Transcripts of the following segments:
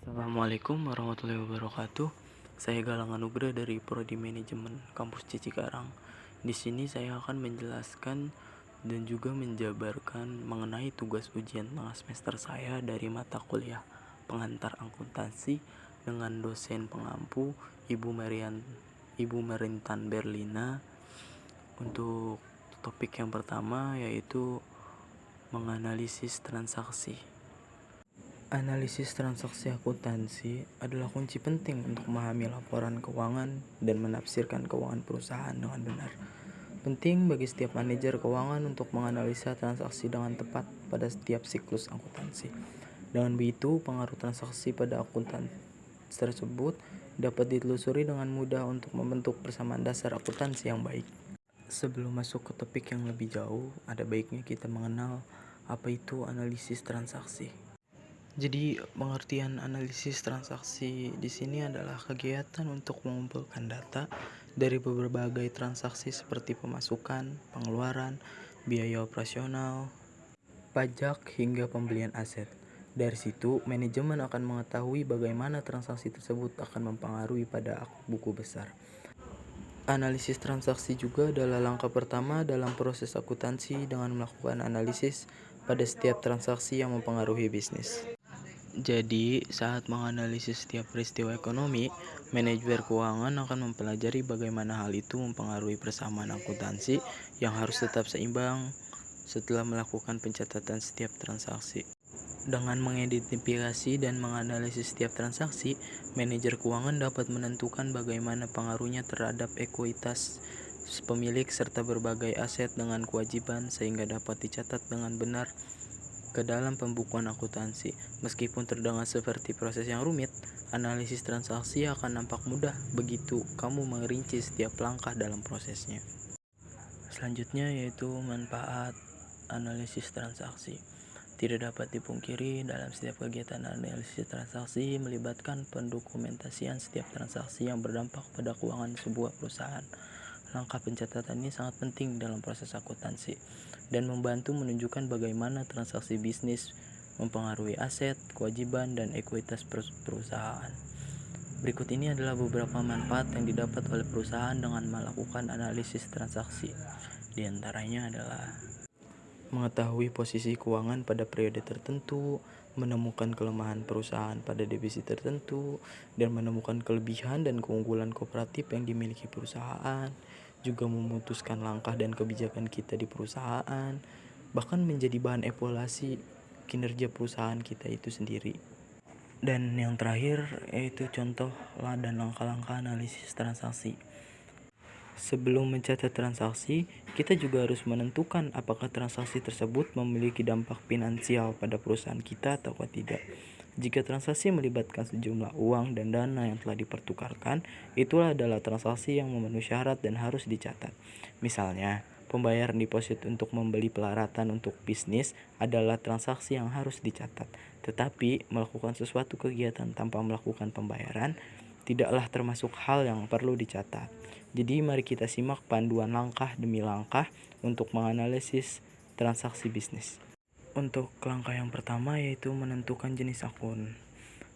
Assalamualaikum warahmatullahi wabarakatuh. Saya Galang Anugrah dari Prodi Manajemen Kampus Cikarang. Di sini saya akan menjelaskan dan juga menjabarkan mengenai tugas ujian tengah semester saya dari mata kuliah pengantar akuntansi dengan dosen pengampu Ibu Merintan Berlina. Untuk topik yang pertama yaitu menganalisis transaksi. Analisis transaksi akuntansi adalah kunci penting untuk memahami laporan keuangan dan menafsirkan keuangan perusahaan dengan benar. Penting bagi setiap manajer keuangan untuk menganalisa transaksi dengan tepat pada setiap siklus akuntansi. Dengan begitu, pengaruh transaksi pada akuntan tersebut dapat ditelusuri dengan mudah untuk membentuk persamaan dasar akuntansi yang baik. Sebelum masuk ke topik yang lebih jauh, ada baiknya kita mengenal apa itu analisis transaksi. Jadi, pengertian analisis transaksi di sini adalah kegiatan untuk mengumpulkan data dari berbagai transaksi seperti pemasukan, pengeluaran, biaya operasional, pajak, hingga pembelian aset. Dari situ, manajemen akan mengetahui bagaimana transaksi tersebut akan mempengaruhi pada buku besar. Analisis transaksi juga adalah langkah pertama dalam proses akuntansi dengan melakukan analisis pada setiap transaksi yang mempengaruhi bisnis. Jadi, saat menganalisis setiap peristiwa ekonomi, manajer keuangan akan mempelajari bagaimana hal itu mempengaruhi persamaan akuntansi yang harus tetap seimbang setelah melakukan pencatatan setiap transaksi. Dengan mengidentifikasi dan menganalisis setiap transaksi, manajer keuangan dapat menentukan bagaimana pengaruhnya terhadap ekuitas pemilik serta berbagai aset dengan kewajiban sehingga dapat dicatat dengan benar ke dalam pembukuan akuntansi. Meskipun terdengar seperti proses yang rumit, analisis transaksi akan nampak mudah begitu kamu merinci setiap langkah dalam prosesnya. Selanjutnya yaitu manfaat analisis transaksi. Tidak dapat dipungkiri dalam setiap kegiatan analisis transaksi melibatkan pendokumentasian setiap transaksi yang berdampak pada keuangan sebuah perusahaan. Langkah pencatatan ini sangat penting dalam proses akuntansi dan membantu menunjukkan bagaimana transaksi bisnis mempengaruhi aset, kewajiban, dan ekuitas perusahaan. Berikut ini adalah beberapa manfaat yang didapat oleh perusahaan dengan melakukan analisis transaksi. Di antaranya adalah mengetahui posisi keuangan pada periode tertentu, menemukan kelemahan perusahaan pada defisit tertentu, dan menemukan kelebihan dan keunggulan kooperatif yang dimiliki perusahaan, juga memutuskan langkah dan kebijakan kita di perusahaan, bahkan menjadi bahan evaluasi kinerja perusahaan kita itu sendiri. Dan yang terakhir yaitu contoh dan langkah-langkah analisis transaksi. Sebelum mencatat transaksi, kita juga harus menentukan apakah transaksi tersebut memiliki dampak finansial pada perusahaan kita atau tidak. Jika transaksi melibatkan sejumlah uang dan dana yang telah dipertukarkan, itulah adalah transaksi yang memenuhi syarat dan harus dicatat. Misalnya, pembayaran deposit untuk membeli peralatan untuk bisnis adalah transaksi yang harus dicatat. Tetapi, melakukan sesuatu kegiatan tanpa melakukan pembayaran tidaklah termasuk hal yang perlu dicatat. Jadi mari kita simak panduan langkah demi langkah untuk menganalisis transaksi bisnis. Untuk langkah yang pertama yaitu menentukan jenis akun.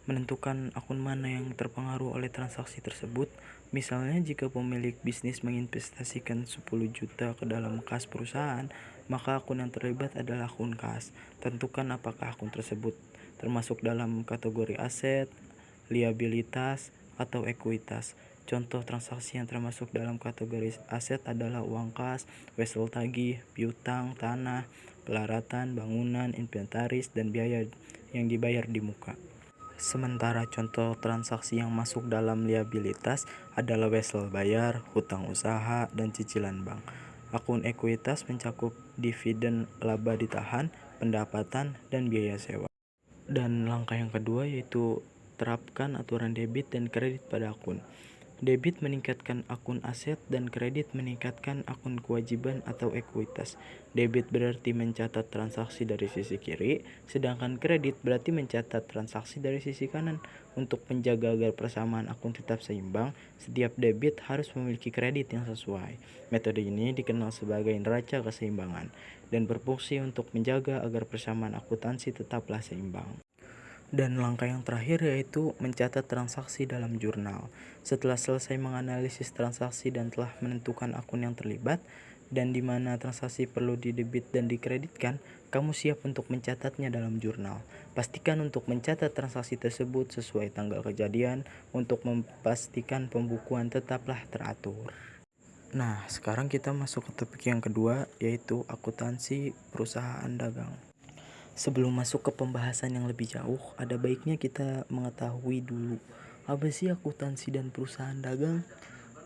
Menentukan akun mana yang terpengaruh oleh transaksi tersebut. Misalnya jika pemilik bisnis menginvestasikan 10 juta ke dalam kas perusahaan, maka akun yang terlibat adalah akun kas. Tentukan apakah akun tersebut termasuk dalam kategori aset, liabilitas, atau ekuitas. Contoh transaksi yang termasuk dalam kategori aset adalah uang kas, wesel tagih, piutang, tanah, pelaratan, bangunan, inventaris, dan biaya yang dibayar di muka. Sementara contoh transaksi yang masuk dalam liabilitas adalah wesel bayar, hutang usaha, dan cicilan bank. Akun ekuitas mencakup dividen laba ditahan, pendapatan, dan biaya sewa. Dan langkah yang kedua yaitu terapkan aturan debit dan kredit pada akun. Debit meningkatkan akun aset dan kredit meningkatkan akun kewajiban atau ekuitas. Debit berarti mencatat transaksi dari sisi kiri, sedangkan kredit berarti mencatat transaksi dari sisi kanan. Untuk menjaga agar persamaan akun tetap seimbang, setiap debit harus memiliki kredit yang sesuai. Metode ini dikenal sebagai neraca keseimbangan dan berfungsi untuk menjaga agar persamaan akuntansi tetaplah seimbang. Dan langkah yang terakhir yaitu mencatat transaksi dalam jurnal. Setelah selesai menganalisis transaksi dan telah menentukan akun yang terlibat dan di mana transaksi perlu didebit dan dikreditkan, kamu siap untuk mencatatnya dalam jurnal. Pastikan untuk mencatat transaksi tersebut sesuai tanggal kejadian untuk memastikan pembukuan tetaplah teratur. Nah, sekarang kita masuk ke topik yang kedua, yaitu akuntansi perusahaan dagang. Sebelum masuk ke pembahasan yang lebih jauh, ada baiknya kita mengetahui dulu apa sih akuntansi dan perusahaan dagang.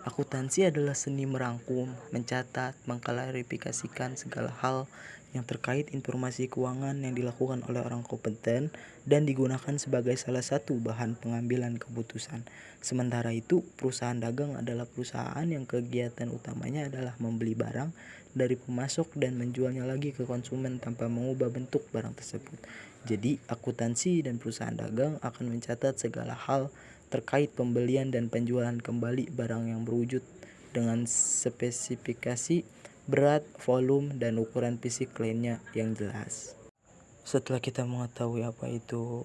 Akuntansi adalah seni merangkum, mencatat, mengklarifikasikan segala hal yang terkait informasi keuangan yang dilakukan oleh orang kompeten dan digunakan sebagai salah satu bahan pengambilan keputusan. Sementara itu, perusahaan dagang adalah perusahaan yang kegiatan utamanya adalah membeli barang dari pemasok dan menjualnya lagi ke konsumen tanpa mengubah bentuk barang tersebut. Jadi, akuntansi dan perusahaan dagang akan mencatat segala hal terkait pembelian dan penjualan kembali barang yang berwujud dengan spesifikasi, berat, volume, dan ukuran fisik lainnya yang jelas. Setelah kita mengetahui apa itu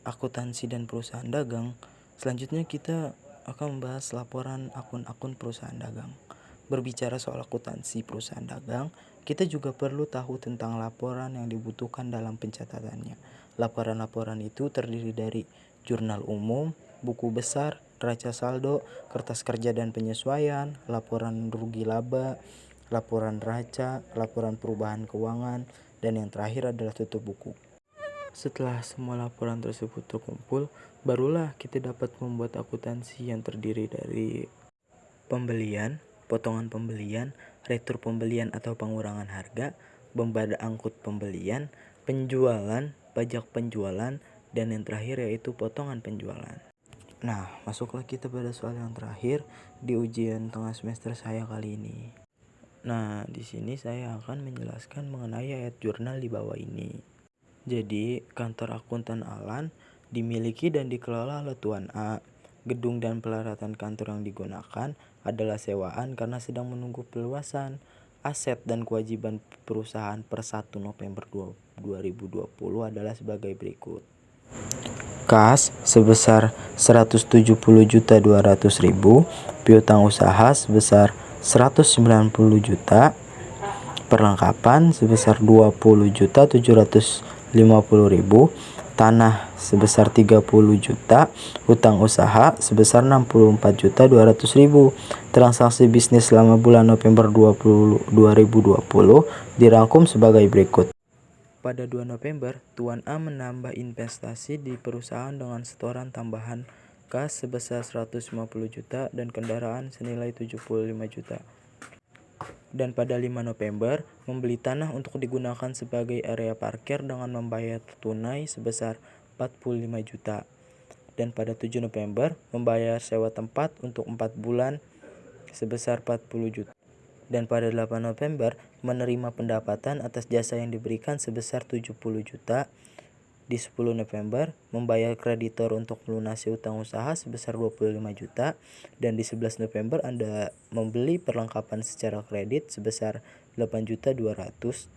akuntansi dan perusahaan dagang, selanjutnya kita akan membahas laporan akun-akun perusahaan dagang. Berbicara soal akuntansi perusahaan dagang, kita juga perlu tahu tentang laporan yang dibutuhkan dalam pencatatannya. Laporan-laporan itu terdiri dari jurnal umum, buku besar, neraca saldo, kertas kerja dan penyesuaian, laporan rugi laba, laporan neraca, laporan perubahan keuangan, dan yang terakhir adalah tutup buku. Setelah semua laporan tersebut terkumpul, barulah kita dapat membuat akuntansi yang terdiri dari pembelian, potongan pembelian, retur pembelian atau pengurangan harga, benda angkut pembelian, penjualan, pajak penjualan, dan yang terakhir yaitu potongan penjualan. Nah, masuklah kita pada soal yang terakhir di ujian tengah semester saya kali ini. Nah, di sini saya akan menjelaskan mengenai ayat jurnal di bawah ini. Jadi, kantor akuntan Alan dimiliki dan dikelola oleh Tuan A. Gedung dan peralatan kantor yang digunakan adalah sewaan karena sedang menunggu peluasan. Aset dan kewajiban perusahaan per 1 November 2020 adalah sebagai berikut. Kas sebesar 170.200.000, piutang usaha sebesar 190 juta, perlengkapan sebesar 20.750.000, tanah sebesar 30 juta, hutang usaha sebesar 64.200.000. Transaksi bisnis selama bulan November 2020 dirangkum sebagai berikut. Pada 2 November, Tuan A menambah investasi di perusahaan dengan setoran tambahan kas sebesar 150 juta dan kendaraan senilai 75 juta. Dan pada 5 November, membeli tanah untuk digunakan sebagai area parkir dengan membayar tunai sebesar 45 juta. Dan pada 7 November, membayar sewa tempat untuk 4 bulan sebesar 40 juta. Dan pada 8 November, menerima pendapatan atas jasa yang diberikan sebesar 70 juta. Di 10 November, membayar kreditor untuk melunasi utang usaha sebesar 25 juta. Dan di 11 November, Anda membeli perlengkapan secara kredit sebesar 8.200.000.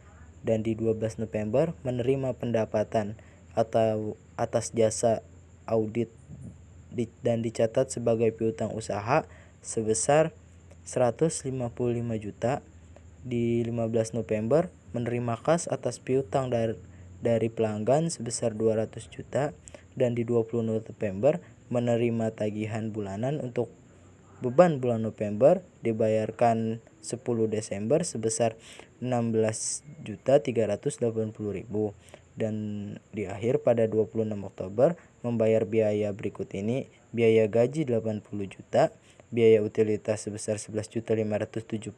Dan di 12 November, menerima pendapatan atau atas jasa audit dan dicatat sebagai piutang usaha sebesar 155 juta. Di 15 November menerima kas atas piutang dari pelanggan sebesar 200 juta. Dan di 20 November menerima tagihan bulanan untuk beban bulan November dibayarkan 10 Desember sebesar 16.380.000. Dan di akhir pada 26 Oktober membayar biaya berikut ini: biaya gaji 80 juta, biaya utilitas sebesar 11.575.000,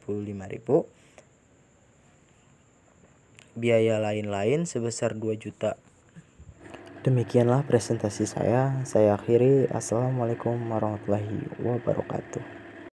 biaya lain-lain sebesar 2 juta. Demikianlah presentasi saya. Saya akhiri. Assalamualaikum warahmatullahi wabarakatuh.